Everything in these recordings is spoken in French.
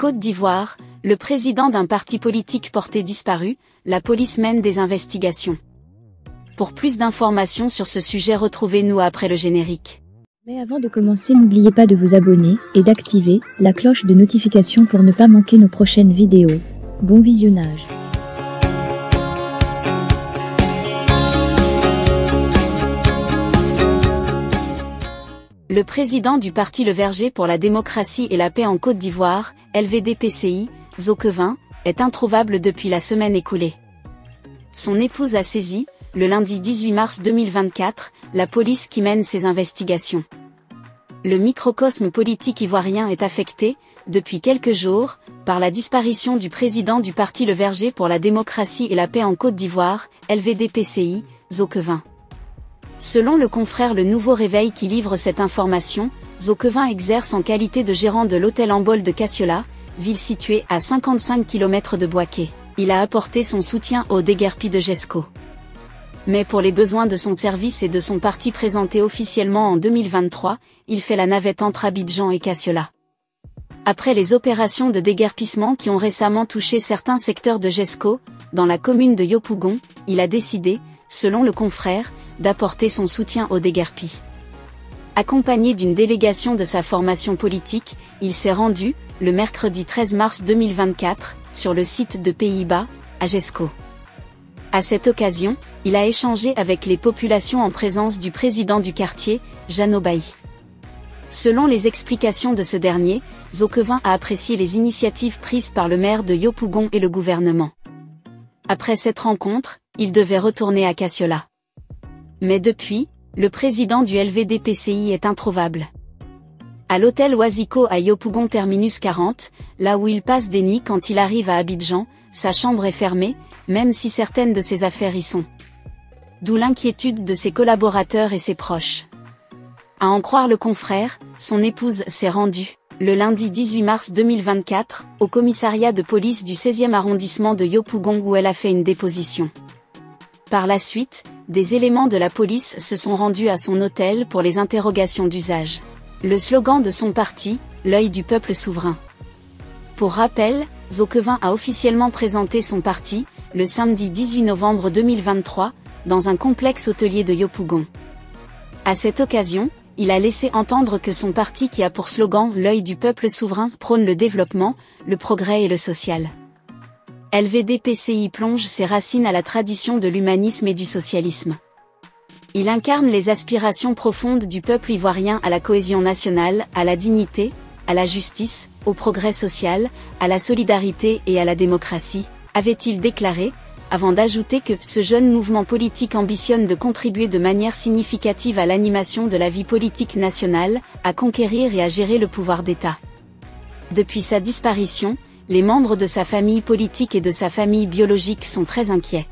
Côte d'Ivoire, le président d'un parti politique porté disparu, la police mène des investigations. Pour plus d'informations sur ce sujet, retrouvez-nous après le générique. Mais avant de commencer, n'oubliez pas de vous abonner et d'activer la cloche de notification pour ne pas manquer nos prochaines vidéos. Bon visionnage. Le président du parti Le Verger pour la démocratie et la paix en Côte d'Ivoire, LVD-PCI, Zokevin, est introuvable depuis la semaine écoulée. Son épouse a saisi, le lundi 18 mars 2024, la police qui mène ses investigations. Le microcosme politique ivoirien est affecté, depuis quelques jours, par la disparition du président du parti Le Verger pour la démocratie et la paix en Côte d'Ivoire, LVD-PCI, Zokevin. Selon le confrère Le Nouveau Réveil qui livre cette information, Zokevin exerce en qualité de gérant de l'hôtel Ambol de Kassiola, ville située à 55 km de Bouaké. Il a apporté son soutien aux déguerpis de Jesco. Mais pour les besoins de son service et de son parti présenté officiellement en 2023, il fait la navette entre Abidjan et Kassiola. Après les opérations de déguerpissement qui ont récemment touché certains secteurs de Jesco, dans la commune de Yopougon, il a décidé, selon le confrère, d'apporter son soutien aux déguerpis. Accompagné d'une délégation de sa formation politique, il s'est rendu, le mercredi 13 mars 2024, sur le site de Pays-Bas, à Jesco. À cette occasion, il a échangé avec les populations en présence du président du quartier, Jeannot Bailly. Selon les explications de ce dernier, Zokevin a apprécié les initiatives prises par le maire de Yopougon et le gouvernement. Après cette rencontre, il devait retourner à Kassiola. Mais depuis, le président du LVD-PCI est introuvable. À l'hôtel Oisico à Yopougon terminus 40, là où il passe des nuits quand il arrive à Abidjan, sa chambre est fermée, même si certaines de ses affaires y sont. D'où l'inquiétude de ses collaborateurs et ses proches. À en croire le confrère, son épouse s'est rendue, le lundi 18 mars 2024, au commissariat de police du 16e arrondissement de Yopougon où elle a fait une déposition. Par la suite, des éléments de la police se sont rendus à son hôtel pour les interrogations d'usage. Le slogan de son parti, l'œil du peuple souverain. Pour rappel, Zokevin a officiellement présenté son parti, le samedi 18 novembre 2023, dans un complexe hôtelier de Yopougon. À cette occasion, il a laissé entendre que son parti qui a pour slogan l'œil du peuple souverain prône le développement, le progrès et le social. LVD-PCI plonge ses racines à la tradition de l'humanisme et du socialisme. Il incarne les aspirations profondes du peuple ivoirien à la cohésion nationale, à la dignité, à la justice, au progrès social, à la solidarité et à la démocratie, avait-il déclaré, avant d'ajouter que ce jeune mouvement politique ambitionne de contribuer de manière significative à l'animation de la vie politique nationale, à conquérir et à gérer le pouvoir d'État. Depuis sa disparition, les membres de sa famille politique et de sa famille biologique sont très inquiets.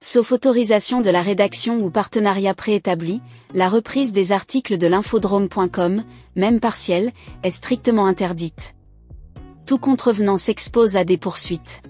Sauf autorisation de la rédaction ou partenariat préétabli, la reprise des articles de l'infodrome.com, même partielle, est strictement interdite. Tout contrevenant s'expose à des poursuites.